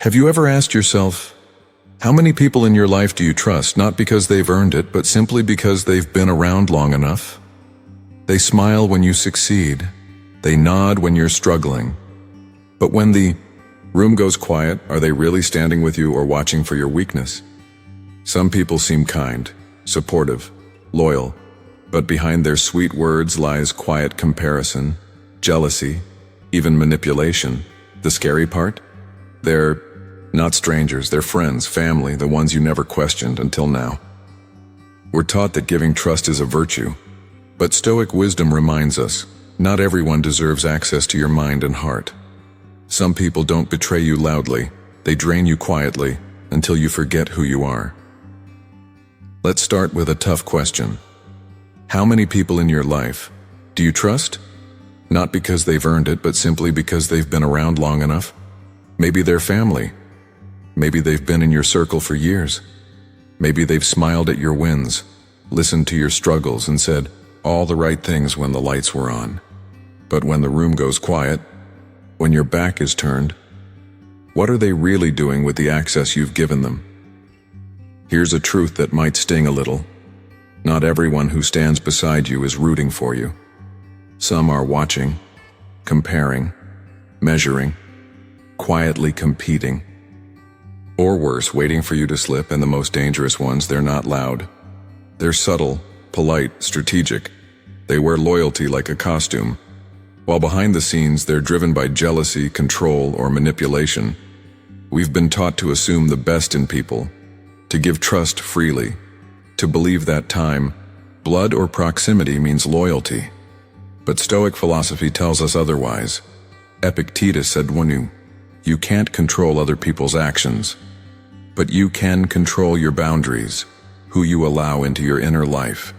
Have you ever asked yourself, how many people in your life do you trust, not because they've earned it, but simply because they've been around long enough? They smile when you succeed. They nod when you're struggling. But when the room goes quiet, are they really standing with you or watching for your weakness? Some people seem kind, supportive, loyal, but behind their sweet words lies quiet comparison, jealousy, even manipulation. The scary part? They're not strangers, they're friends, family, the ones you never questioned until now. We're taught that giving trust is a virtue, but Stoic wisdom reminds us, not everyone deserves access to your mind and heart. Some people don't betray you loudly, they drain you quietly until you forget who you are. Let's start with a tough question. How many people in your life do you trust? Not because they've earned it, but simply because they've been around long enough? Maybe they're family. Maybe they've been in your circle for years. Maybe they've smiled at your wins, listened to your struggles, and said all the right things when the lights were on. But when the room goes quiet, when your back is turned, what are they really doing with the access you've given them? Here's a truth that might sting a little. Not everyone who stands beside you is rooting for you. Some are watching, comparing, measuring, quietly competing. Or worse, waiting for you to slip, and the most dangerous ones, they're not loud. They're subtle, polite, strategic. They wear loyalty like a costume. While behind the scenes, they're driven by jealousy, control, or manipulation. We've been taught to assume the best in people, to give trust freely, to believe that time, blood, or proximity means loyalty. But Stoic philosophy tells us otherwise. Epictetus said, you can't control other people's actions, but you can control your boundaries, who you allow into your inner life.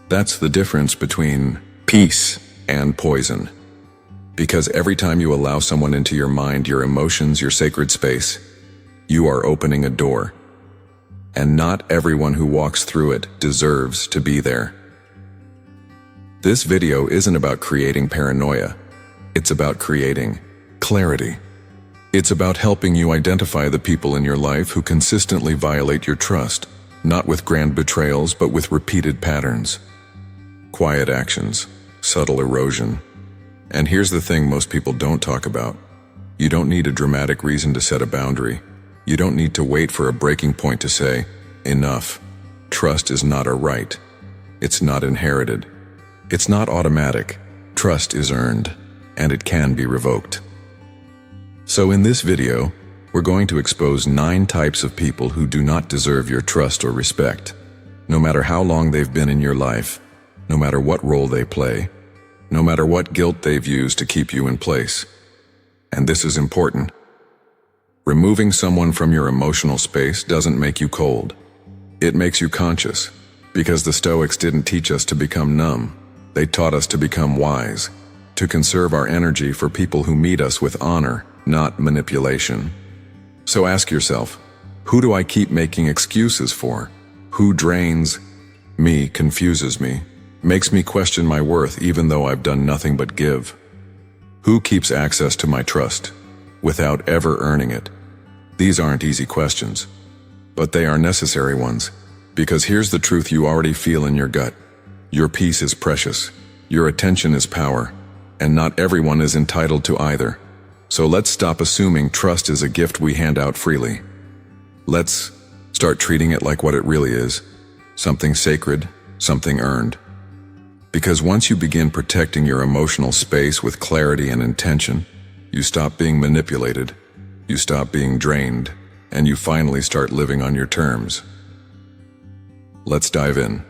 That's the difference between peace and poison. Because every time you allow someone into your mind, your emotions, your sacred space, you are opening a door. And not everyone who walks through it deserves to be there. This video isn't about creating paranoia. It's about creating clarity. It's about helping you identify the people in your life who consistently violate your trust, not with grand betrayals, but with repeated patterns. Quiet actions, subtle erosion. And here's the thing most people don't talk about. You don't need a dramatic reason to set a boundary. You don't need to wait for a breaking point to say, enough. Trust is not a right. It's not inherited. It's not automatic. Trust is earned, and it can be revoked. So in this video, we're going to expose 9 types of people who do not deserve your trust or respect. No matter how long they've been in your life, no matter what role they play, no matter what guilt they've used to keep you in place. And this is important. Removing someone from your emotional space doesn't make you cold. It makes you conscious, because the Stoics didn't teach us to become numb. They taught us to become wise, to conserve our energy for people who meet us with honor, not manipulation. So ask yourself, who do I keep making excuses for? Who drains me, confuses me, makes me question my worth even though I've done nothing but give? Who keeps access to my trust without ever earning it? These aren't easy questions, but they are necessary ones, because here's the truth you already feel in your gut. Your peace is precious, your attention is power, and not everyone is entitled to either. So let's stop assuming trust is a gift we hand out freely. Let's start treating it like what it really is, something sacred, something earned. Because once you begin protecting your emotional space with clarity and intention, you stop being manipulated, you stop being drained, and you finally start living on your terms. Let's dive in.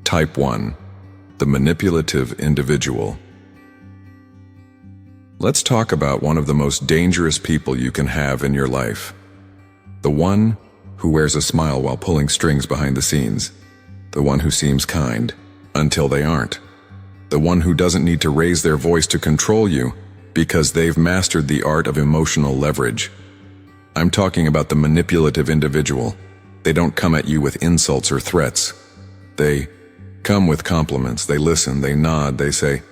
Type 1. The manipulative individual. Let's talk about one of the most dangerous people you can have in your life. The one who wears a smile while pulling strings behind the scenes. The one who seems kind until they aren't. The one who doesn't need to raise their voice to control you because they've mastered the art of emotional leverage. I'm talking about the manipulative individual. They don't come at you with insults or threats. They come with compliments. They listen, they nod, they say,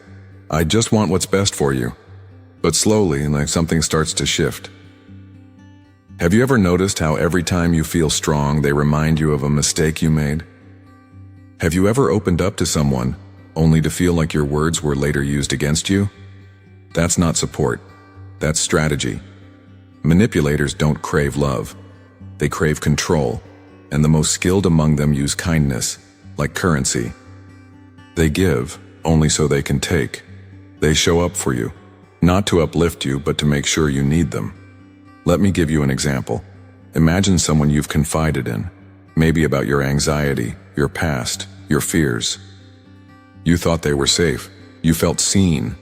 I just want what's best for you. But slowly, something starts to shift. Have you ever noticed how every time you feel strong, they remind you of a mistake you made? Have you ever opened up to someone, only to feel like your words were later used against you? That's not support. That's strategy. Manipulators don't crave love. They crave control, and the most skilled among them use kindness, like currency. They give, only so they can take. They show up for you, not to uplift you, but to make sure you need them. Let me give you an example. Imagine someone you've confided in, maybe about your anxiety, your past, your fears. You thought they were safe. You felt seen.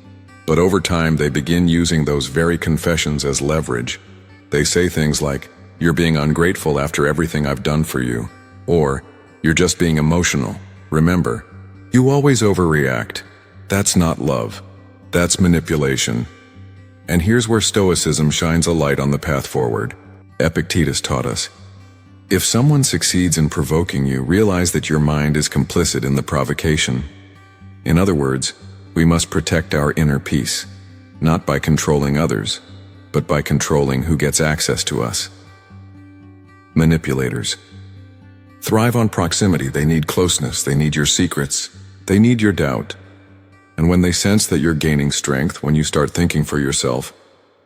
But over time, they begin using those very confessions as leverage. They say things like, "You're being ungrateful after everything I've done for you," or, "You're just being emotional. Remember, you always overreact." That's not love. That's manipulation. And here's where Stoicism shines a light on the path forward. Epictetus taught us, if someone succeeds in provoking you, realize that your mind is complicit in the provocation. In other words, we must protect our inner peace, not by controlling others, but by controlling who gets access to us. Manipulators thrive on proximity. They need closeness. They need your secrets. They need your doubt. And when they sense that you're gaining strength, when you start thinking for yourself,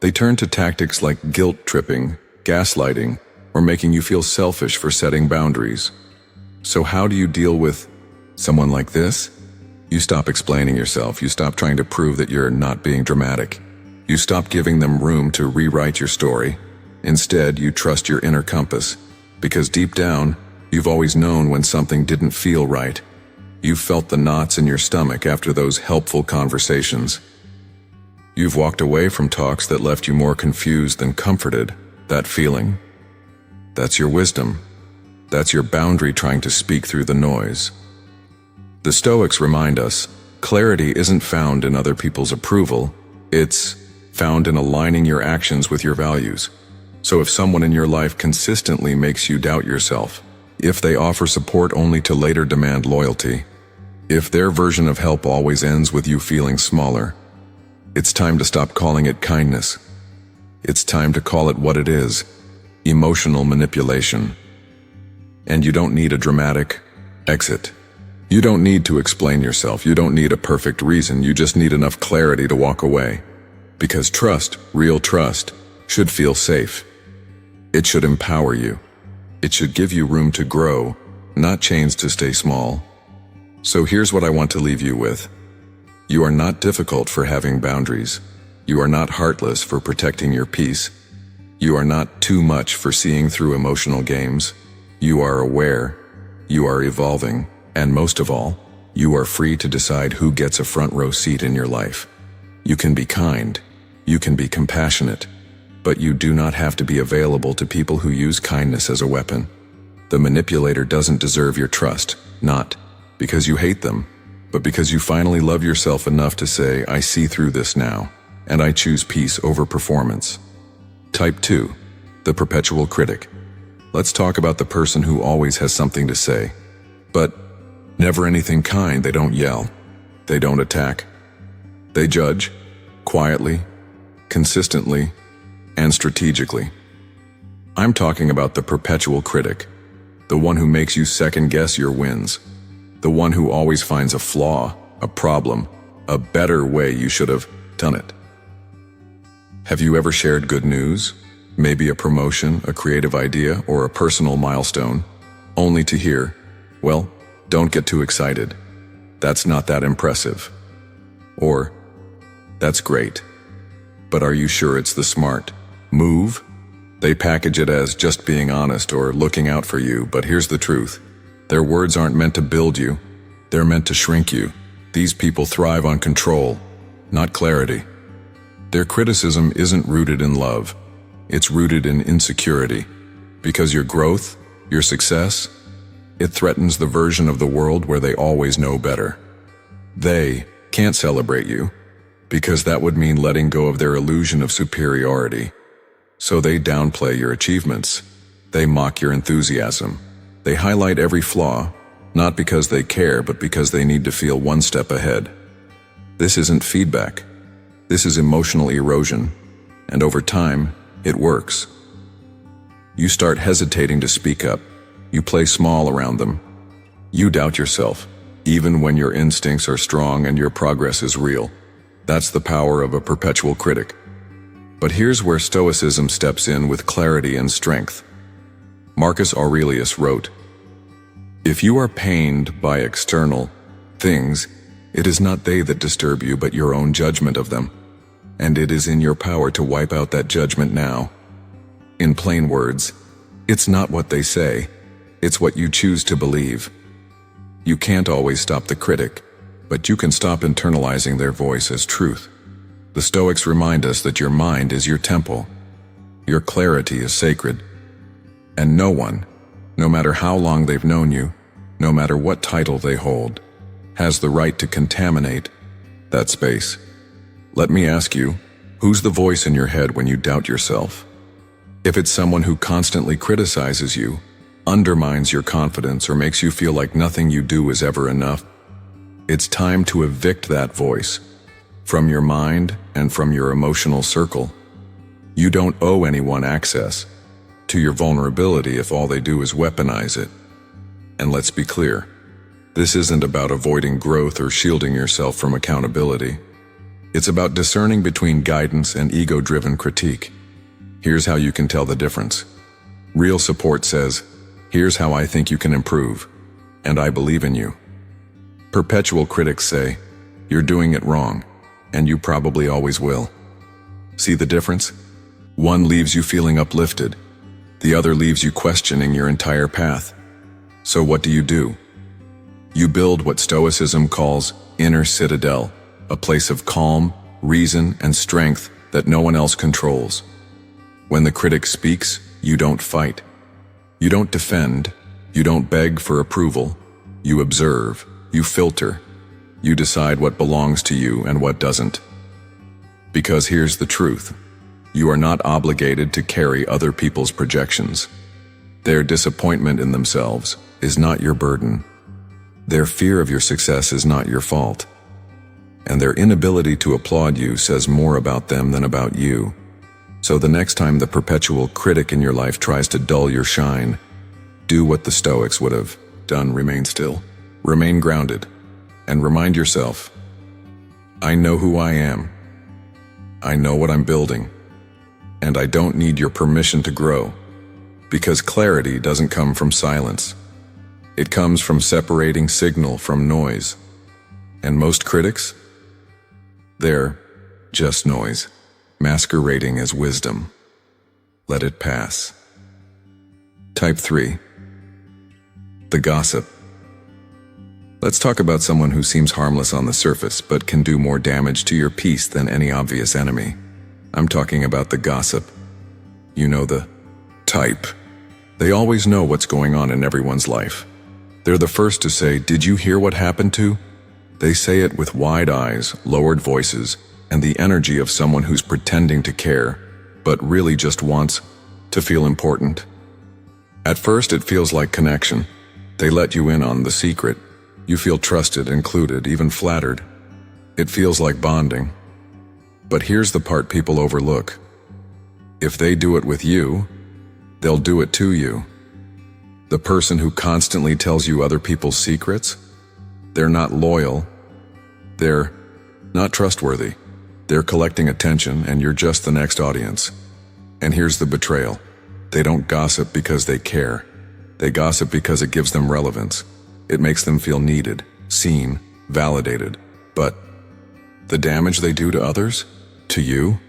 they turn to tactics like guilt tripping, gaslighting, or making you feel selfish for setting boundaries. So how do you deal with someone like this? You stop explaining yourself. You stop trying to prove that you're not being dramatic. You stop giving them room to rewrite your story. Instead, you trust your inner compass, because deep down, you've always known when something didn't feel right. You've felt the knots in your stomach after those helpful conversations. You've walked away from talks that left you more confused than comforted. That feeling, that's your wisdom. That's your boundary trying to speak through the noise. The Stoics remind us, clarity isn't found in other people's approval, it's found in aligning your actions with your values. So if someone in your life consistently makes you doubt yourself, if they offer support only to later demand loyalty, if their version of help always ends with you feeling smaller, it's time to stop calling it kindness. It's time to call it what it is, emotional manipulation. And you don't need a dramatic exit. You don't need to explain yourself. You don't need a perfect reason. You just need enough clarity to walk away. Because trust, real trust, should feel safe. It should empower you. It should give you room to grow, not chains to stay small. So here's what I want to leave you with. You are not difficult for having boundaries. You are not heartless for protecting your peace. You are not too much for seeing through emotional games. You are aware. You are evolving. And most of all, you are free to decide who gets a front row seat in your life. You can be kind. You can be compassionate. But you do not have to be available to people who use kindness as a weapon. The manipulator doesn't deserve your trust, not because you hate them, but because you finally love yourself enough to say, I see through this now, and I choose peace over performance. Type 2, the perpetual critic. Let's talk about the person who always has something to say, but never anything kind. They don't yell. They don't attack. They judge, quietly, consistently, and strategically. I'm talking about the perpetual critic, the one who makes you second-guess your wins, the one who always finds a flaw, a problem, a better way you should have done it. Have you ever shared good news, maybe a promotion, a creative idea, or a personal milestone, only to hear, well, don't get too excited. That's not that impressive. Or, that's great, but are you sure it's the smart move? They package it as just being honest or looking out for you, but here's the truth. Their words aren't meant to build you. They're meant to shrink you. These people thrive on control, not clarity. Their criticism isn't rooted in love. It's rooted in insecurity. Because your growth, your success, it threatens the version of the world where they always know better. They can't celebrate you, because that would mean letting go of their illusion of superiority. So they downplay your achievements. They mock your enthusiasm. They highlight every flaw, not because they care, but because they need to feel one step ahead. This isn't feedback. This is emotional erosion. And over time, it works. You start hesitating to speak up. You play small around them. You doubt yourself, even when your instincts are strong and your progress is real. That's the power of a perpetual critic. But here's where Stoicism steps in with clarity and strength. Marcus Aurelius wrote, "If you are pained by external things, it is not they that disturb you, but your own judgment of them. And it is in your power to wipe out that judgment now." In plain words, it's not what they say, it's what you choose to believe. You can't always stop the critic, but you can stop internalizing their voice as truth. The Stoics remind us that your mind is your temple. Your clarity is sacred. And no one, no matter how long they've known you, no matter what title they hold, has the right to contaminate that space. Let me ask you, who's the voice in your head when you doubt yourself? If it's someone who constantly criticizes you, undermines your confidence, or makes you feel like nothing you do is ever enough, it's time to evict that voice from your mind and from your emotional circle. You don't owe anyone access to your vulnerability if all they do is weaponize it. And let's be clear, this isn't about avoiding growth or shielding yourself from accountability. It's about discerning between guidance and ego-driven critique. Here's how you can tell the difference. Real support says, "Here's how I think you can improve, and I believe in you." Perpetual critics say, "You're doing it wrong, and you probably always will." See the difference? One leaves you feeling uplifted. The other leaves you questioning your entire path. So what do? You build what Stoicism calls inner citadel, a place of calm, reason, and strength that no one else controls. When the critic speaks, you don't fight. You don't defend. You don't beg for approval. You observe. You filter. You decide what belongs to you and what doesn't. Because here's the truth. You are not obligated to carry other people's projections. Their disappointment in themselves is not your burden. Their fear of your success is not your fault. And their inability to applaud you says more about them than about you. So the next time the perpetual critic in your life tries to dull your shine, do what the Stoics would have done: remain still, remain grounded, and remind yourself, I know who I am. I know what I'm building. And I don't need your permission to grow. Because clarity doesn't come from silence. It comes from separating signal from noise. And most critics? They're just noise, masquerading as wisdom. Let it pass. Type 3. The gossip. Let's talk about someone who seems harmless on the surface, but can do more damage to your peace than any obvious enemy. I'm talking about the gossip. You know, the type. They always know what's going on in everyone's life. They're the first to say, "Did you hear what happened to?" They say it with wide eyes, lowered voices, and the energy of someone who's pretending to care, but really just wants to feel important. At first it feels like connection. They let you in on the secret. You feel trusted, included, even flattered. It feels like bonding. But here's the part people overlook. If they do it with you, they'll do it to you. The person who constantly tells you other people's secrets, they're not loyal. They're not trustworthy. They're collecting attention, and you're just the next audience. And here's the betrayal. They don't gossip because they care. They gossip because it gives them relevance. It makes them feel needed, seen, validated. But the damage they do to others, to you,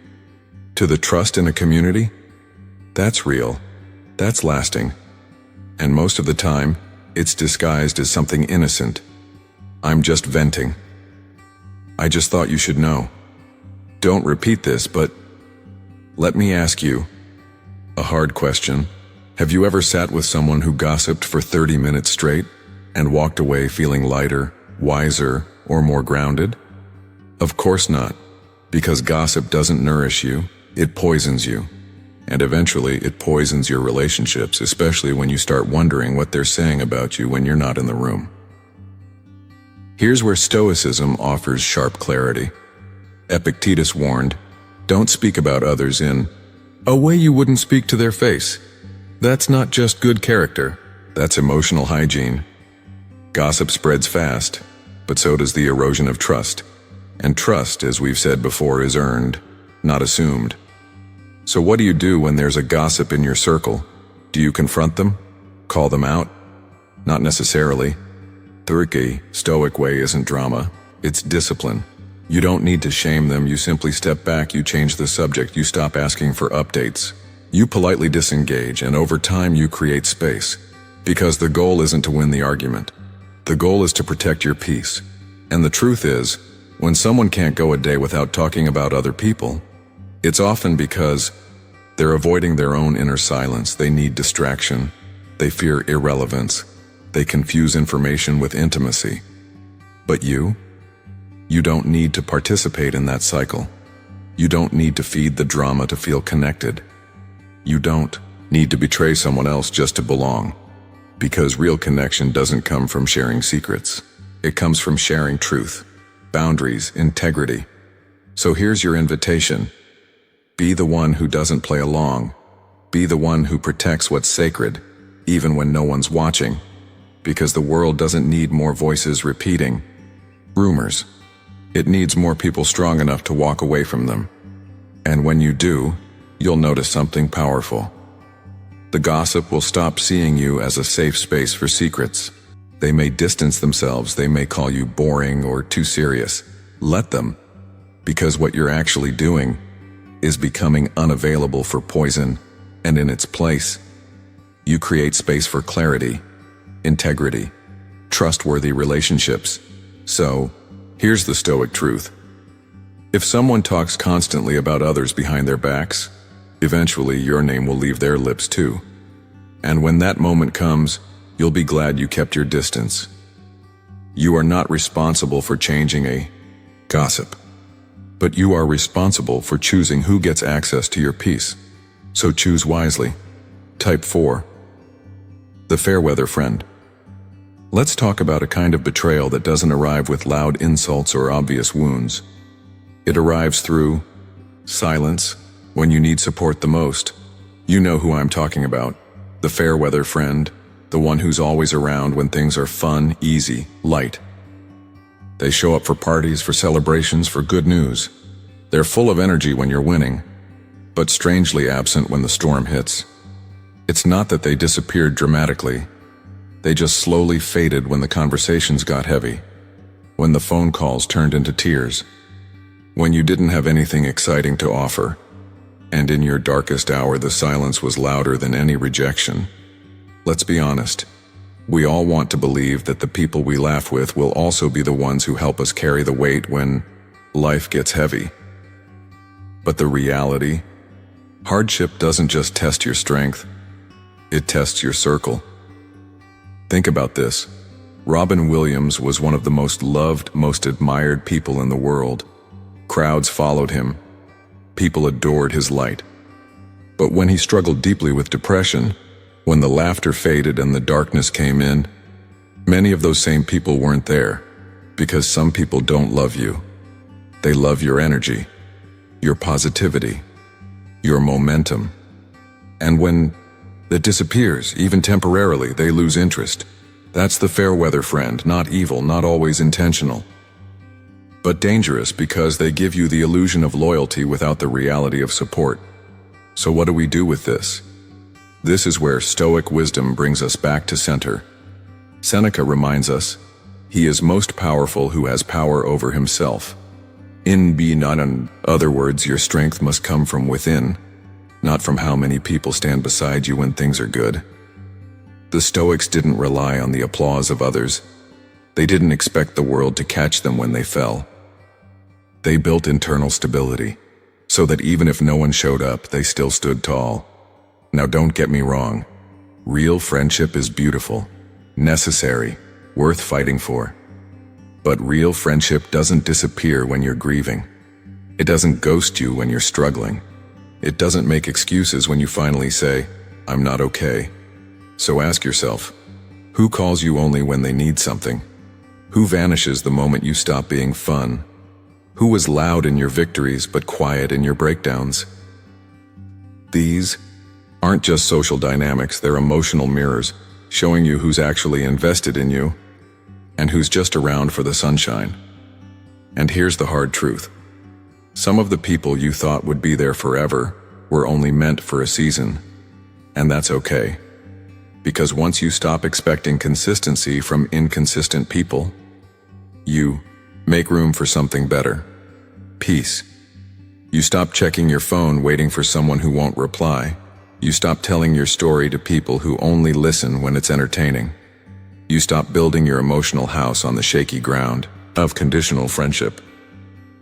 to the trust in a community, that's real. That's lasting. And most of the time, it's disguised as something innocent. I'm just venting. I just thought you should know. Don't repeat this, but let me ask you a hard question. Have you ever sat with someone who gossiped for 30 minutes straight and walked away feeling lighter, wiser, or more grounded? Of course not, because gossip doesn't nourish you, it poisons you. And eventually it poisons your relationships, especially when you start wondering what they're saying about you when you're not in the room. Here's where Stoicism offers sharp clarity. Epictetus warned, don't speak about others in a way you wouldn't speak to their face. That's not just good character, that's emotional hygiene. Gossip spreads fast, but so does the erosion of trust. And trust, as we've said before, is earned, not assumed. So what do you do when there's a gossip in your circle? Do you confront them? Call them out? Not necessarily. The Stoic way isn't drama, it's discipline. You don't need to shame them, you simply step back, you change the subject, you stop asking for updates. You politely disengage, and over time you create space. Because the goal isn't to win the argument. The goal is to protect your peace. And the truth is, when someone can't go a day without talking about other people, it's often because they're avoiding their own inner silence. They need distraction. They fear irrelevance. They confuse information with intimacy. But you don't need to participate in that cycle. You don't need to feed the drama to feel connected. You don't need to betray someone else just to belong. Because real connection doesn't come from sharing secrets. It comes from sharing truth, boundaries, integrity. So here's your invitation. Be the one who doesn't play along. Be the one who protects what's sacred, even when no one's watching. Because the world doesn't need more voices repeating rumors. It needs more people strong enough to walk away from them. And when you do, you'll notice something powerful. The gossip will stop seeing you as a safe space for secrets. They may distance themselves, they may call you boring or too serious. Let them, because what you're actually doing is becoming unavailable for poison, and in its place, you create space for clarity, integrity, trustworthy relationships. So, here's the Stoic truth. If someone talks constantly about others behind their backs, eventually your name will leave their lips too. And when that moment comes, you'll be glad you kept your distance. You are not responsible for changing a gossip, but you are responsible for choosing who gets access to your peace. So choose wisely. Type 4. The Fairweather Friend. Let's talk about a kind of betrayal that doesn't arrive with loud insults or obvious wounds. It arrives through silence when you need support the most. You know who I'm talking about. The fair-weather friend, the one who's always around when things are fun, easy, light. They show up for parties, for celebrations, for good news. They're full of energy when you're winning, but strangely absent when the storm hits. It's not that they disappeared dramatically. They just slowly faded when the conversations got heavy, when the phone calls turned into tears, when you didn't have anything exciting to offer, and in your darkest hour the silence was louder than any rejection. Let's be honest. We all want to believe that the people we laugh with will also be the ones who help us carry the weight when life gets heavy. But the reality? Hardship doesn't just test your strength, it tests your circle. Think about this. Robin Williams was one of the most loved, most admired people in the world. Crowds followed him. People adored his light. But when he struggled deeply with depression, when the laughter faded and the darkness came in, many of those same people weren't there, because some people don't love you. They love your energy, your positivity, your momentum. And when it disappears, even temporarily, they lose interest. That's the fair weather friend, not evil, not always intentional, but dangerous because they give you the illusion of loyalty without the reality of support. So what do we do with this? This is where Stoic wisdom brings us back to center. Seneca reminds us, he is most powerful who has power over himself. In other words, your strength must come from within, not from how many people stand beside you when things are good. The Stoics didn't rely on the applause of others. They didn't expect the world to catch them when they fell. They built internal stability, so that even if no one showed up, they still stood tall. Now don't get me wrong. Real friendship is beautiful, necessary, worth fighting for. But real friendship doesn't disappear when you're grieving. It doesn't ghost you when you're struggling. It doesn't make excuses when you finally say, "I'm not okay." So ask yourself, who calls you only when they need something? Who vanishes the moment you stop being fun? Who was loud in your victories but quiet in your breakdowns? These aren't just social dynamics, they're emotional mirrors, showing you who's actually invested in you and who's just around for the sunshine. And here's the hard truth. Some of the people you thought would be there forever were only meant for a season. And that's okay. Because once you stop expecting consistency from inconsistent people, you make room for something better. Peace. You stop checking your phone waiting for someone who won't reply. You stop telling your story to people who only listen when it's entertaining. You stop building your emotional house on the shaky ground of conditional friendship.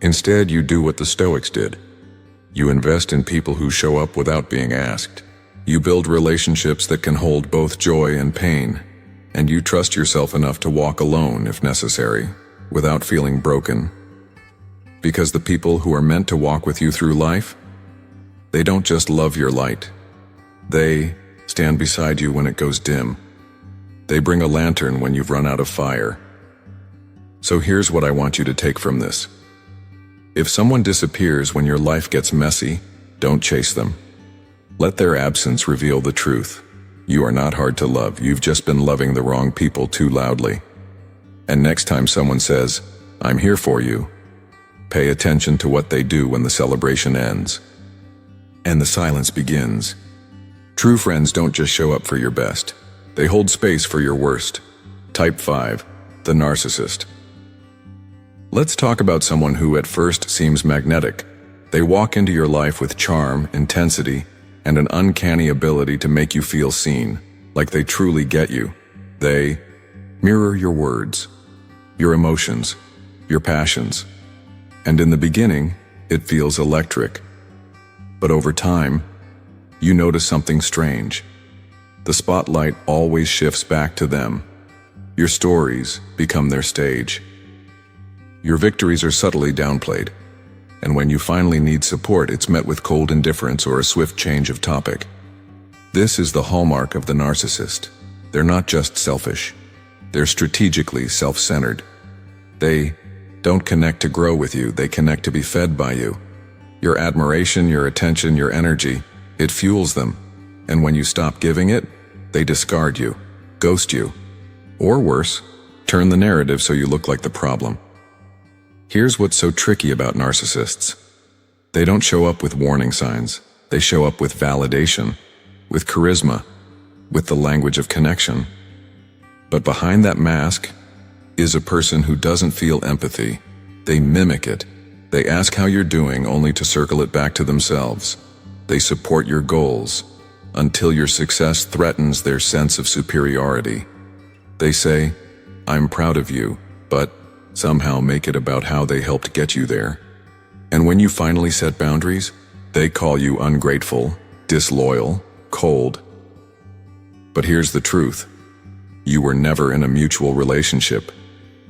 Instead, you do what the Stoics did. You invest in people who show up without being asked. You build relationships that can hold both joy and pain. And you trust yourself enough to walk alone if necessary, without feeling broken. Because the people who are meant to walk with you through life, they don't just love your light. They stand beside you when it goes dim. They bring a lantern when you've run out of fire. So here's what I want you to take from this. If someone disappears when your life gets messy, don't chase them. Let their absence reveal the truth. You are not hard to love, you've just been loving the wrong people too loudly. And next time someone says, "I'm here for you," pay attention to what they do when the celebration ends and the silence begins. True friends don't just show up for your best. They hold space for your worst. Type 5, the narcissist. Let's talk about someone who at first seems magnetic. They walk into your life with charm, intensity, and an uncanny ability to make you feel seen, like they truly get you. They mirror your words, your emotions, your passions. And in the beginning, it feels electric. But over time, you notice something strange. The spotlight always shifts back to them. Your stories become their stage. Your victories are subtly downplayed. And when you finally need support, it's met with cold indifference or a swift change of topic. This is the hallmark of the narcissist. They're not just selfish. They're strategically self-centered. They don't connect to grow with you, they connect to be fed by you. Your admiration, your attention, your energy, it fuels them. And when you stop giving it, they discard you, ghost you, or worse, turn the narrative so you look like the problem. Here's what's so tricky about narcissists. They don't show up with warning signs. They show up with validation, with charisma, with the language of connection. But behind that mask is a person who doesn't feel empathy. They mimic it. They ask how you're doing only to circle it back to themselves. They support your goals until your success threatens their sense of superiority. They say, "I'm proud of you," but somehow make it about how they helped get you there. And when you finally set boundaries, they call you ungrateful, disloyal, cold. But here's the truth. You were never in a mutual relationship.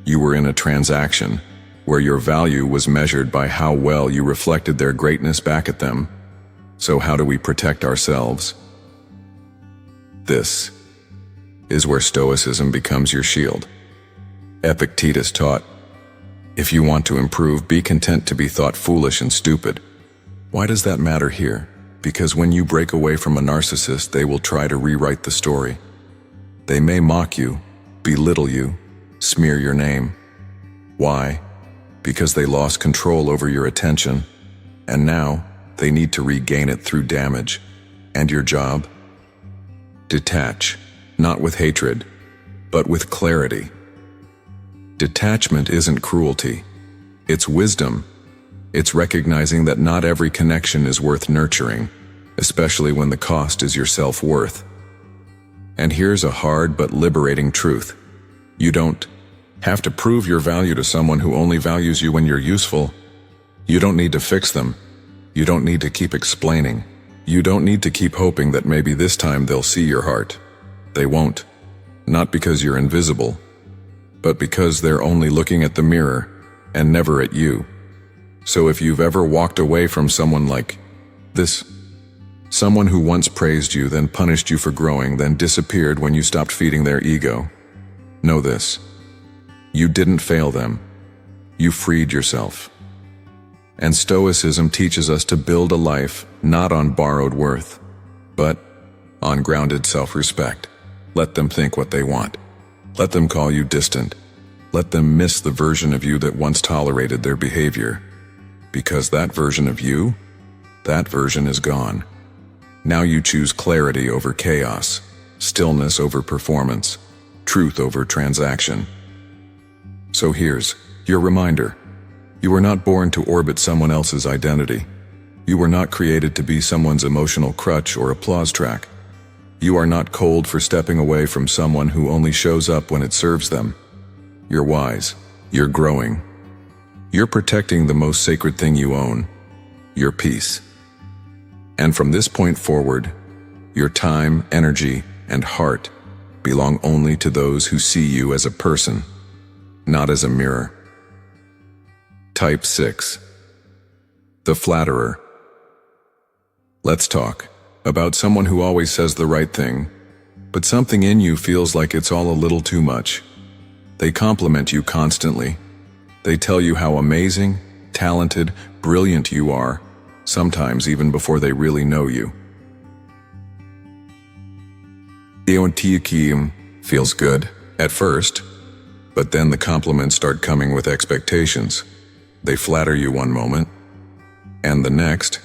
You were in a transaction where your value was measured by how well you reflected their greatness back at them. So how do we protect ourselves? This is where Stoicism becomes your shield. Epictetus taught, "If you want to improve, be content to be thought foolish and stupid." Why does that matter here? Because when you break away from a narcissist, they will try to rewrite the story. They may mock you, belittle you, smear your name. Why? Because they lost control over your attention, and now they need to regain it through damage. And your job? Detach, not with hatred, but with clarity. Detachment isn't cruelty. It's wisdom. It's recognizing that not every connection is worth nurturing, especially when the cost is your self-worth. And here's a hard but liberating truth. You don't have to prove your value to someone who only values you when you're useful. You don't need to fix them. You don't need to keep explaining. You don't need to keep hoping that maybe this time they'll see your heart. They won't. Not because you're invisible, but because they're only looking at the mirror and never at you. So if you've ever walked away from someone like this, someone who once praised you, then punished you for growing, then disappeared when you stopped feeding their ego, know this. You didn't fail them. You freed yourself. And Stoicism teaches us to build a life not on borrowed worth, but ungrounded self-respect. Let them think what they want. Let them call you distant. Let them miss the version of you that once tolerated their behavior. Because that version of you, that version is gone. Now you choose clarity over chaos, stillness over performance, truth over transaction. So here's your reminder. You were not born to orbit someone else's identity. You were not created to be someone's emotional crutch or applause track. You are not cold for stepping away from someone who only shows up when it serves them. You're wise. You're growing. You're protecting the most sacred thing you own, your peace. And from this point forward, your time, energy, and heart belong only to those who see you as a person, not as a mirror. Type 6. The flatterer. Let's talk about someone who always says the right thing, but something in you feels like it's all a little too much. They compliment you constantly. They tell you how amazing, talented, brilliant you are, sometimes even before they really know you. Deontiakim feels good at first, but then the compliments start coming with expectations. They flatter you one moment, and the next,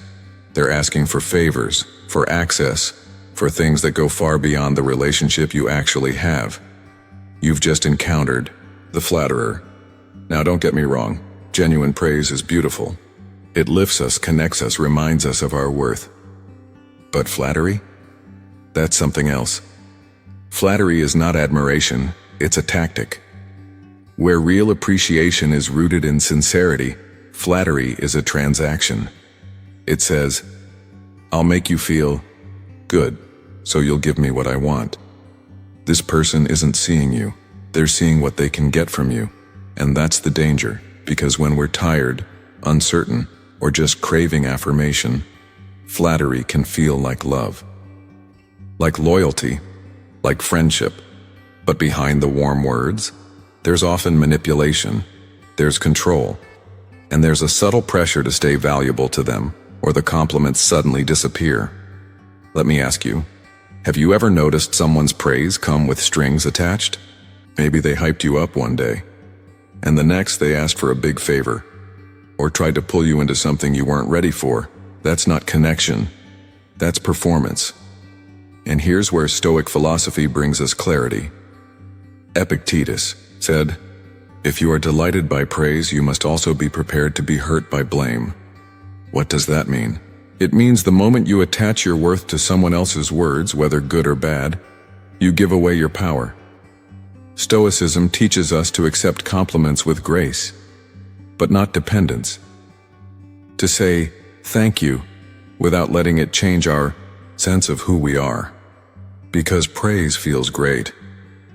they're asking for favors, for access, for things that go far beyond the relationship you actually have. You've just encountered the flatterer. Now don't get me wrong, genuine praise is beautiful. It lifts us, connects us, reminds us of our worth. But flattery? That's something else. Flattery is not admiration, it's a tactic. Where real appreciation is rooted in sincerity, flattery is a transaction. It says, I'll make you feel good, so you'll give me what I want. This person isn't seeing you, they're seeing what they can get from you. And that's the danger, because when we're tired, uncertain, or just craving affirmation, flattery can feel like love, like loyalty, like friendship. But behind the warm words, there's often manipulation, there's control, and there's a subtle pressure to stay valuable to them, or the compliments suddenly disappear. Let me ask you, have you ever noticed someone's praise come with strings attached? Maybe they hyped you up one day, and the next they asked for a big favor, or tried to pull you into something you weren't ready for. That's not connection, that's performance. And here's where Stoic philosophy brings us clarity. Epictetus said, if you are delighted by praise, you must also be prepared to be hurt by blame. What does that mean? It means the moment you attach your worth to someone else's words, whether good or bad, you give away your power. Stoicism teaches us to accept compliments with grace, but not dependence. To say thank you without letting it change our sense of who we are. Because praise feels great,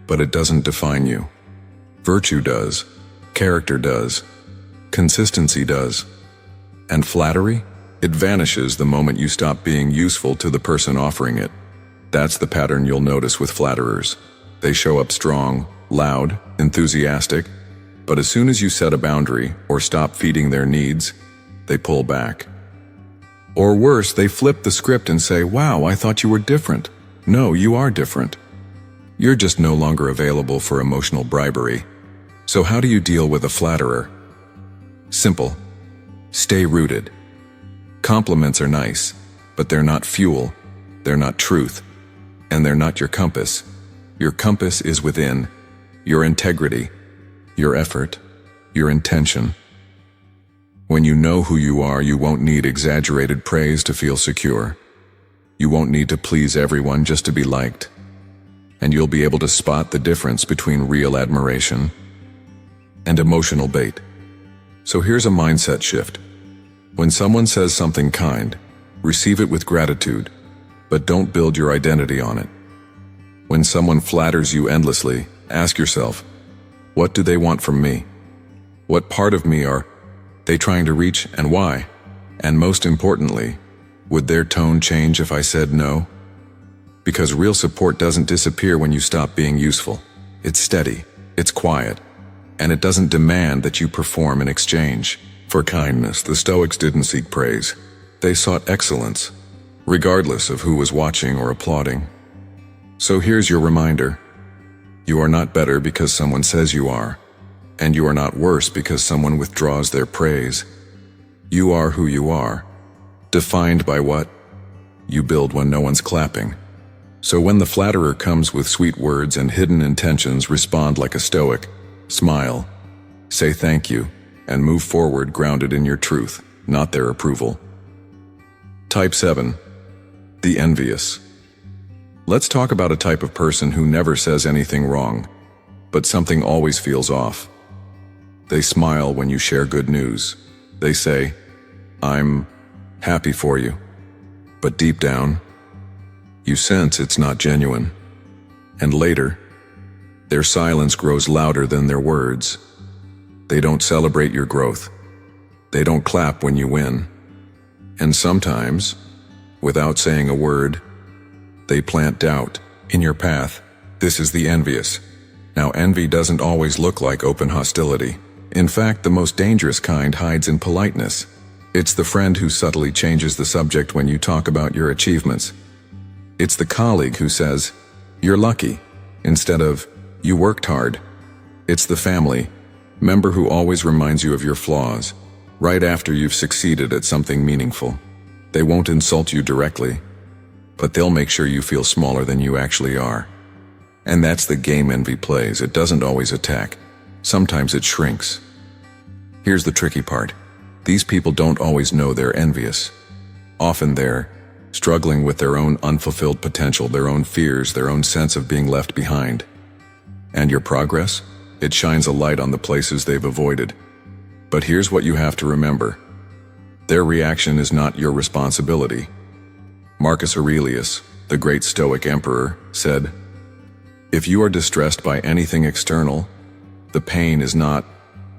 but it doesn't define you. Virtue does, character does, consistency does. And flattery? It vanishes the moment you stop being useful to the person offering it. That's the pattern you'll notice with flatterers. They show up strong, loud, enthusiastic, but as soon as you set a boundary or stop feeding their needs, they pull back. Or worse, they flip the script and say, wow, I thought you were different. No, you are different. You're just no longer available for emotional bribery. So how do you deal with a flatterer? Simple. Stay rooted. Compliments are nice, but they're not fuel, they're not truth, and they're not your compass. Your compass is within, your integrity, your effort, your intention. When you know who you are, you won't need exaggerated praise to feel secure. You won't need to please everyone just to be liked. And you'll be able to spot the difference between real admiration and emotional bait. So here's a mindset shift. When someone says something kind, receive it with gratitude, but don't build your identity on it. When someone flatters you endlessly, ask yourself, what do they want from me? What part of me are they trying to reach, and why? And most importantly, would their tone change if I said no? Because real support doesn't disappear when you stop being useful. It's steady, it's quiet, and it doesn't demand that you perform in exchange. For kindness, the Stoics didn't seek praise. They sought excellence. regardless of who was watching or applauding. So here's your reminder. You are not better because someone says you are, and you are not worse because someone withdraws their praise. You are who you are, defined by what you build when no one's clapping. So when the flatterer comes with sweet words and hidden intentions, respond like a Stoic, smile, say thank you, and move forward grounded in your truth, not their approval. Type 7. The envious. Let's talk about a type of person who never says anything wrong, but something always feels off. They smile when you share good news. They say, "I'm happy for you." But deep down, you sense it's not genuine. And later, their silence grows louder than their words. They don't celebrate your growth. They don't clap when you win. And sometimes, without saying a word, they plant doubt in your path. This is the envious. Now, envy doesn't always look like open hostility. In fact, the most dangerous kind hides in politeness. It's the friend who subtly changes the subject when you talk about your achievements. It's the colleague who says, "You're lucky," instead of, "You worked hard." It's the family member who always reminds you of your flaws, right after you've succeeded at something meaningful. They won't insult you directly, but they'll make sure you feel smaller than you actually are. And that's the game envy plays. It doesn't always attack. Sometimes it shrinks. Here's the tricky part. These people don't always know they're envious. Often they're struggling with their own unfulfilled potential, their own fears, their own sense of being left behind. And your progress? It shines a light on the places they've avoided. But here's what you have to remember. Their reaction is not your responsibility. Marcus Aurelius, the great Stoic emperor, said, "If you are distressed by anything external, the pain is not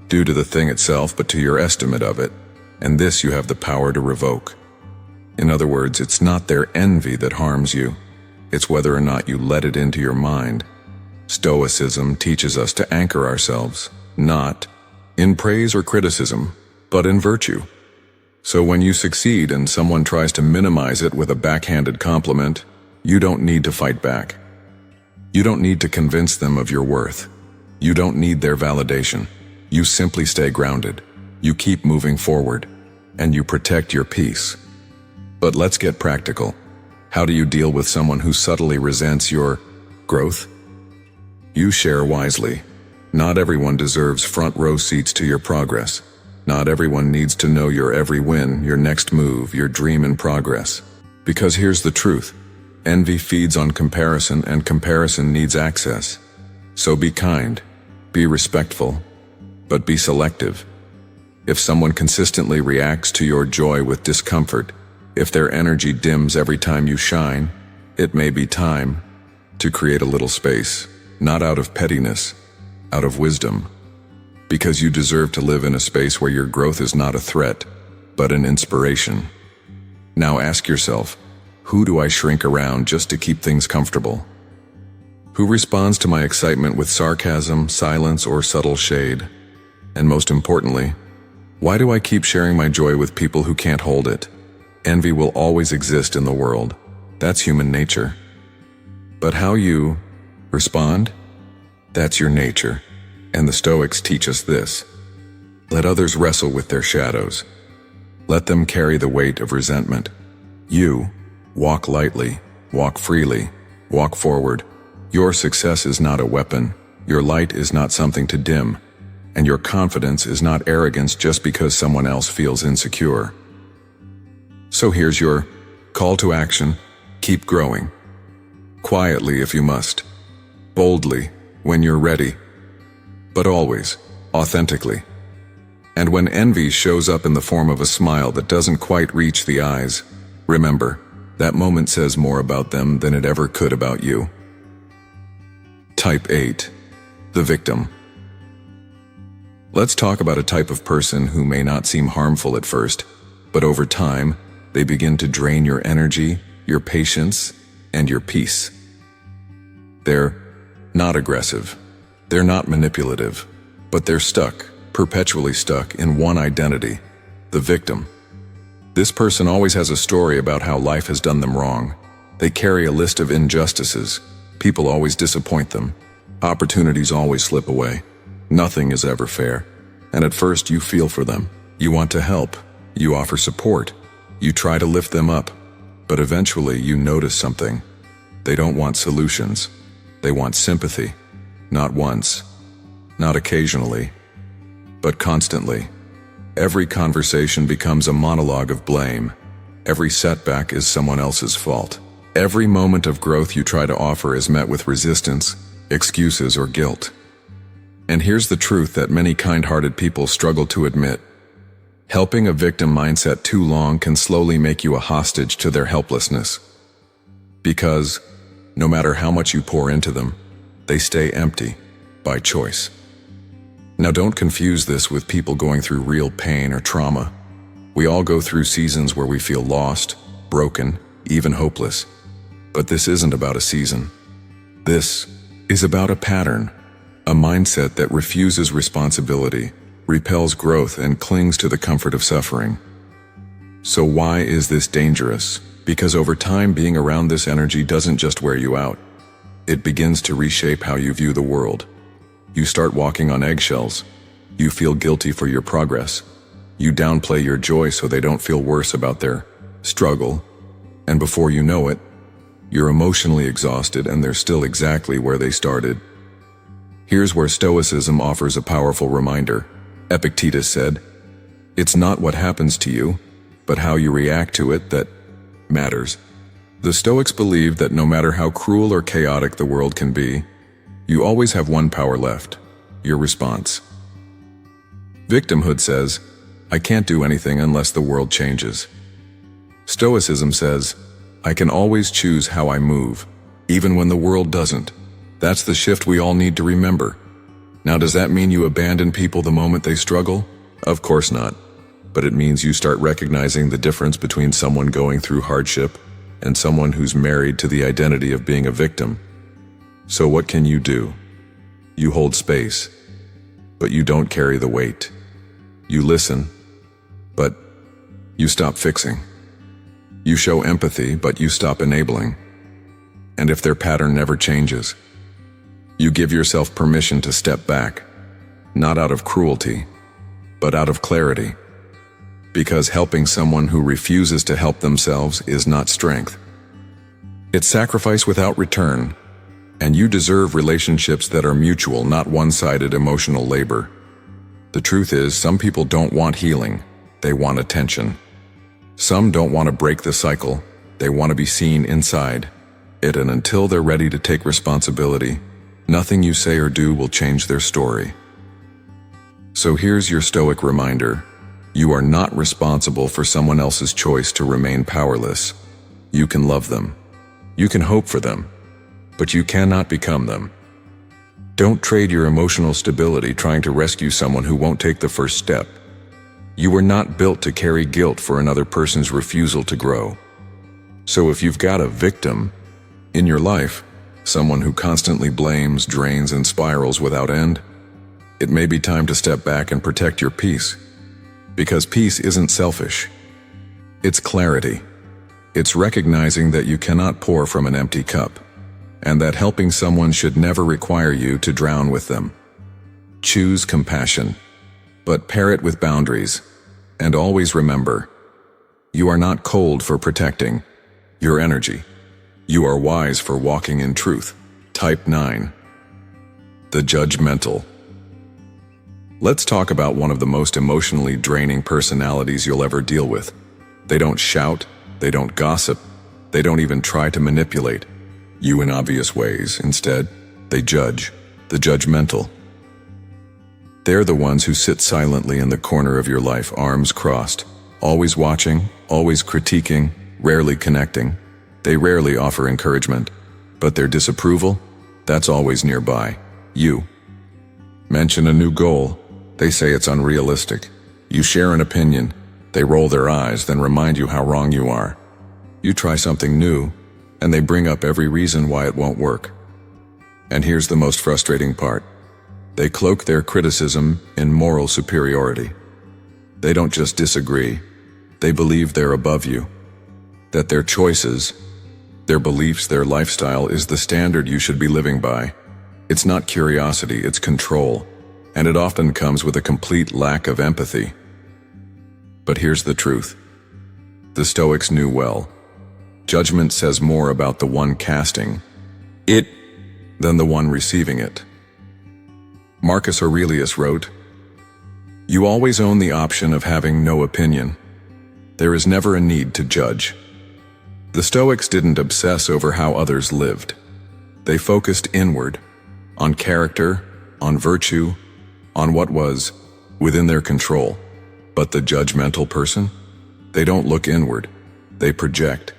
due to the thing itself, but to your estimate of it, and this you have the power to revoke." In other words, it's not their envy that harms you. It's whether or not you let it into your mind. Stoicism teaches us to anchor ourselves, not in praise or criticism, but in virtue. So when you succeed and someone tries to minimize it with a backhanded compliment, you don't need to fight back. You don't need to convince them of your worth. You don't need their validation. You simply stay grounded. You keep moving forward, and you protect your peace. But let's get practical. How do you deal with someone who subtly resents your growth? You share wisely. Not everyone deserves front row seats to your progress. Not everyone needs to know your every win, your next move, your dream in progress. Because here's the truth. Envy feeds on comparison, and comparison needs access. So be kind, be respectful, but be selective. If someone consistently reacts to your joy with discomfort, if their energy dims every time you shine, it may be time to create a little space, not out of pettiness, out of wisdom. Because you deserve to live in a space where your growth is not a threat, but an inspiration. Now ask yourself, who do I shrink around just to keep things comfortable? Who responds to my excitement with sarcasm, silence, or subtle shade? And most importantly, why do I keep sharing my joy with people who can't hold it? Envy will always exist in the world. That's human nature. But how you respond? That's your nature. And the Stoics teach us this. Let others wrestle with their shadows. Let them carry the weight of resentment. You walk lightly, walk freely, walk forward. Your success is not a weapon. Your light is not something to dim. And your confidence is not arrogance just because someone else feels insecure. So here's your call to action. Keep growing. Quietly if you must. Boldly when you're ready. But always, authentically. And when envy shows up in the form of a smile that doesn't quite reach the eyes, remember, that moment says more about them than it ever could about you. Type 8. The victim. Let's talk about a type of person who may not seem harmful at first, but over time, they begin to drain your energy, your patience, and your peace. They're not aggressive. They're not manipulative, but they're stuck, perpetually stuck in one identity, the victim. This person always has a story about how life has done them wrong. They carry a list of injustices. People always disappoint them. Opportunities always slip away. Nothing is ever fair. And at first you feel for them. You want to help. You offer support. You try to lift them up. But eventually you notice something. They don't want solutions. They want sympathy. Not once. Not occasionally. But constantly. Every conversation becomes a monologue of blame. Every setback is someone else's fault. Every moment of growth you try to offer is met with resistance, excuses, or guilt. And here's the truth that many kind-hearted people struggle to admit. Helping a victim mindset too long can slowly make you a hostage to their helplessness. Because, no matter how much you pour into them, they stay empty, by choice. Now don't confuse this with people going through real pain or trauma. We all go through seasons where we feel lost, broken, even hopeless. But this isn't about a season. This is about a pattern, a mindset that refuses responsibility, repels growth, and clings to the comfort of suffering. So why is this dangerous? Because over time, being around this energy doesn't just wear you out. It begins to reshape how you view the world. You start walking on eggshells. You feel guilty for your progress. You downplay your joy so they don't feel worse about their struggle. And before you know it, you're emotionally exhausted and they're still exactly where they started. Here's where Stoicism offers a powerful reminder. Epictetus said, "It's not what happens to you, but how you react to it that matters." The Stoics believed that no matter how cruel or chaotic the world can be, you always have one power left: your response. Victimhood says, "I can't do anything unless the world changes." Stoicism says, "I can always choose how I move, even when the world doesn't." That's the shift we all need to remember. Now, does that mean you abandon people the moment they struggle? Of course not. But it means you start recognizing the difference between someone going through hardship and someone who's married to the identity of being a victim. So what can you do? You hold space, but you don't carry the weight. You listen, but you stop fixing. You show empathy, but you stop enabling. And if their pattern never changes, you give yourself permission to step back, not out of cruelty, but out of clarity. Because helping someone who refuses to help themselves is not strength. It's sacrifice without return, and you deserve relationships that are mutual, not one-sided emotional labor. The truth is, some people don't want healing, they want attention. Some don't want to break the cycle, they want to be seen inside it, and until they're ready to take responsibility, nothing you say or do will change their story. So here's your Stoic reminder. You are not responsible for someone else's choice to remain powerless. You can love them. You can hope for them. But you cannot become them. Don't trade your emotional stability trying to rescue someone who won't take the first step. You were not built to carry guilt for another person's refusal to grow. So if you've got a victim in your life, someone who constantly blames, drains, and spirals without end, it may be time to step back and protect your peace. Because peace isn't selfish. It's clarity. It's recognizing that you cannot pour from an empty cup, and that helping someone should never require you to drown with them. Choose compassion, but pair it with boundaries. And always remember, you are not cold for protecting your energy. You are wise for walking in truth. Type 9. The judgmental. Let's talk about one of the most emotionally draining personalities you'll ever deal with. They don't shout, they don't gossip, they don't even try to manipulate you in obvious ways. Instead, they judge. The judgmental. They're the ones who sit silently in the corner of your life, arms crossed, always watching, always critiquing, rarely connecting. They rarely offer encouragement, but their disapproval, that's always nearby. You mention a new goal, they say it's unrealistic. You share an opinion, they roll their eyes, then remind you how wrong you are. You try something new, and they bring up every reason why it won't work. And here's the most frustrating part. They cloak their criticism in moral superiority. They don't just disagree, They believe they're above you, that their choices, their beliefs, their lifestyle is the standard you should be living by. It's not curiosity, it's control, and it often comes with a complete lack of empathy. But here's the truth. The Stoics knew well. Judgment says more about the one casting it than the one receiving it. Marcus Aurelius wrote, "You always own the option of having no opinion. There is never a need to judge." The Stoics didn't obsess over how others lived. They focused inward, on character, on virtue, on what was within their control. But the judgmental person? They don't look inward. They project.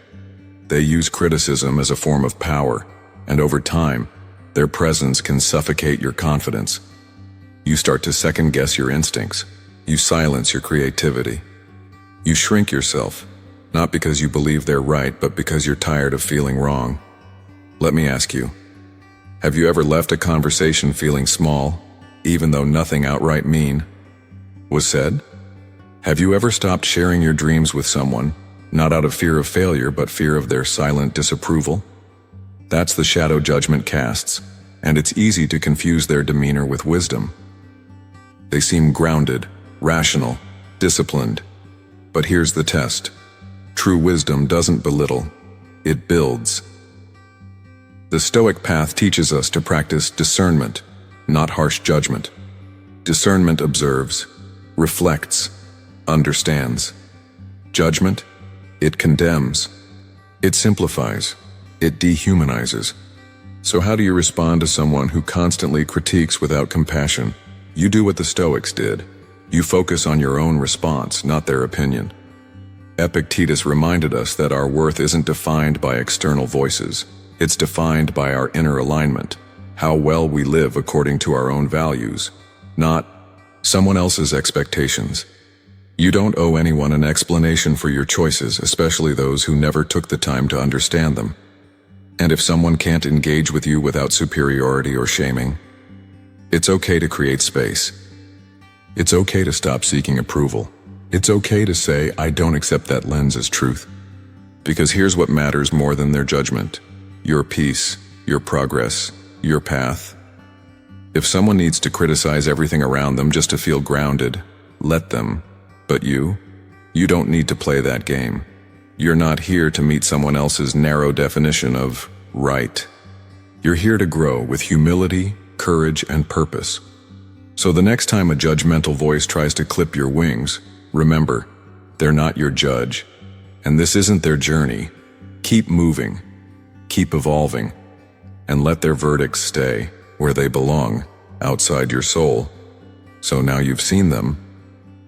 They use criticism as a form of power, and over time, their presence can suffocate your confidence. You start to second-guess your instincts. You silence your creativity. You shrink yourself, not because you believe they're right, but because you're tired of feeling wrong. Let me ask you, have you ever left a conversation feeling small, even though nothing outright mean was said? Have you ever stopped sharing your dreams with someone, not out of fear of failure, but fear of their silent disapproval? That's the shadow judgment casts, and it's easy to confuse their demeanor with wisdom. They seem grounded, rational, disciplined. But here's the test. True wisdom doesn't belittle, it builds. The Stoic path teaches us to practice discernment, not harsh judgment. Discernment observes, reflects, understands. Judgment, it condemns, it simplifies, it dehumanizes. So how do you respond to someone who constantly critiques without compassion? You do what the Stoics did. You focus on your own response, not their opinion. Epictetus reminded us that our worth isn't defined by external voices. It's defined by our inner alignment, how well we live according to our own values, not someone else's expectations. You don't owe anyone an explanation for your choices, especially those who never took the time to understand them. And if someone can't engage with you without superiority or shaming, it's okay to create space. It's okay to stop seeking approval. It's okay to say, I don't accept that lens as truth. Because here's what matters more than their judgment: your peace, your progress, your path. If someone needs to criticize everything around them just to feel grounded, let them. But you don't need to play that game. You're not here to meet someone else's narrow definition of right. You're here to grow with humility, courage, and purpose. So the next time a judgmental voice tries to clip your wings, remember, they're not your judge, and this isn't their journey. Keep moving, keep evolving, and let their verdicts stay where they belong, outside your soul. So now you've seen them.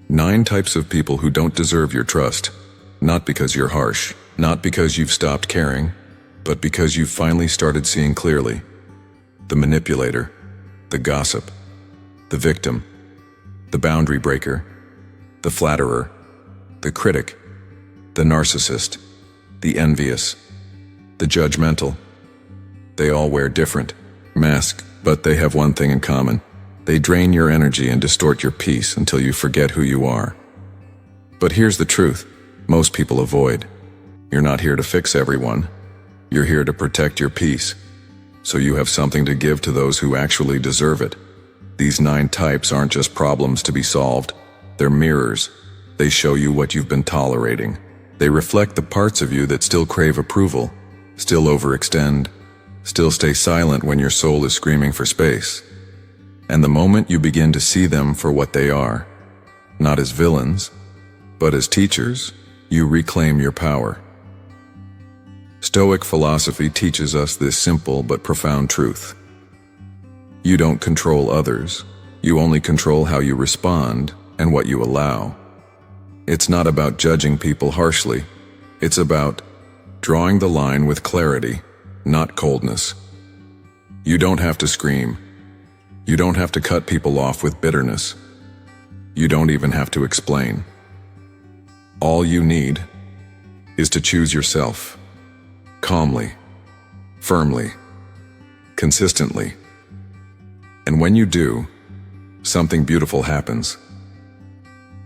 9 types of people who don't deserve your trust, not because you're harsh, not because you've stopped caring, but because you've finally started seeing clearly. The manipulator, the gossip, the victim, the boundary breaker, the flatterer, the critic, the narcissist, the envious, the judgmental. They all wear different masks, but they have one thing in common. They drain your energy and distort your peace until you forget who you are. But here's the truth. Most people avoid. You're not here to fix everyone. You're here to protect your peace, so you have something to give to those who actually deserve it. These 9 types aren't just problems to be solved. They're mirrors. They show you what you've been tolerating. They reflect the parts of you that still crave approval, still overextend, still stay silent when your soul is screaming for space. And the moment you begin to see them for what they are, not as villains, but as teachers, you reclaim your power. Stoic philosophy teaches us this simple but profound truth. You don't control others. You only control how you respond and what you allow. It's not about judging people harshly. It's about drawing the line with clarity, not coldness. You don't have to scream. You don't have to cut people off with bitterness. You don't even have to explain. All you need is to choose yourself, calmly, firmly, consistently. And when you do, something beautiful happens.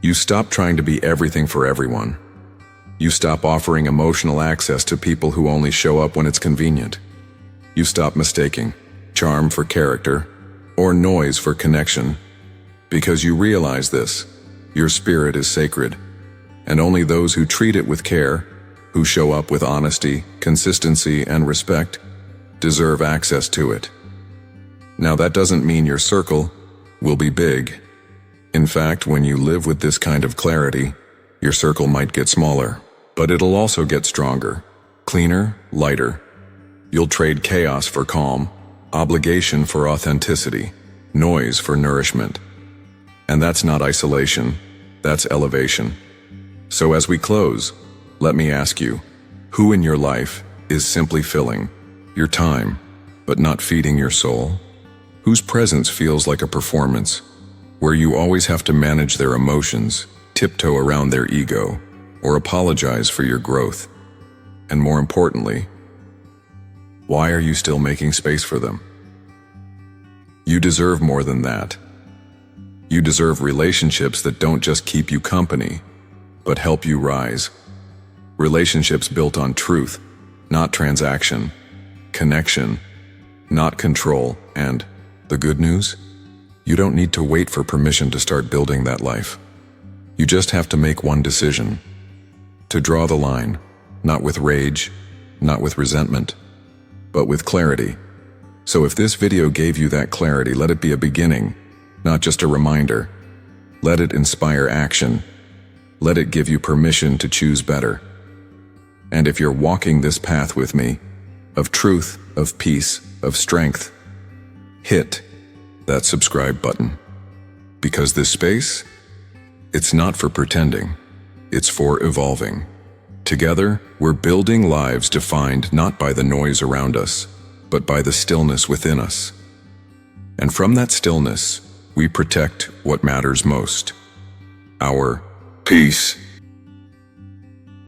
You stop trying to be everything for everyone. You stop offering emotional access to people who only show up when it's convenient. You stop mistaking charm for character or noise for connection. Because you realize this, your spirit is sacred, and only those who treat it with care, who show up with honesty, consistency, and respect, deserve access to it. Now that doesn't mean your circle will be big. In fact, when you live with this kind of clarity, your circle might get smaller, but it'll also get stronger, cleaner, lighter. You'll trade chaos for calm, obligation for authenticity, noise for nourishment. And that's not isolation, that's elevation. So as we close, let me ask you, who in your life is simply filling your time, but not feeding your soul? Whose presence feels like a performance, where you always have to manage their emotions, tiptoe around their ego, or apologize for your growth? And more importantly, why are you still making space for them? You deserve more than that. You deserve relationships that don't just keep you company, but help you rise. Relationships built on truth, not transaction, connection, not control, and the good news? You don't need to wait for permission to start building that life. You just have to make one decision. To draw the line, not with rage, not with resentment, but with clarity. So if this video gave you that clarity, let it be a beginning, not just a reminder. Let it inspire action. Let it give you permission to choose better. And if you're walking this path with me, of truth, of peace, of strength, hit that subscribe button. Because this space, it's not for pretending, it's for evolving. Together, we're building lives defined not by the noise around us, but by the stillness within us. And from that stillness, we protect what matters most: our peace.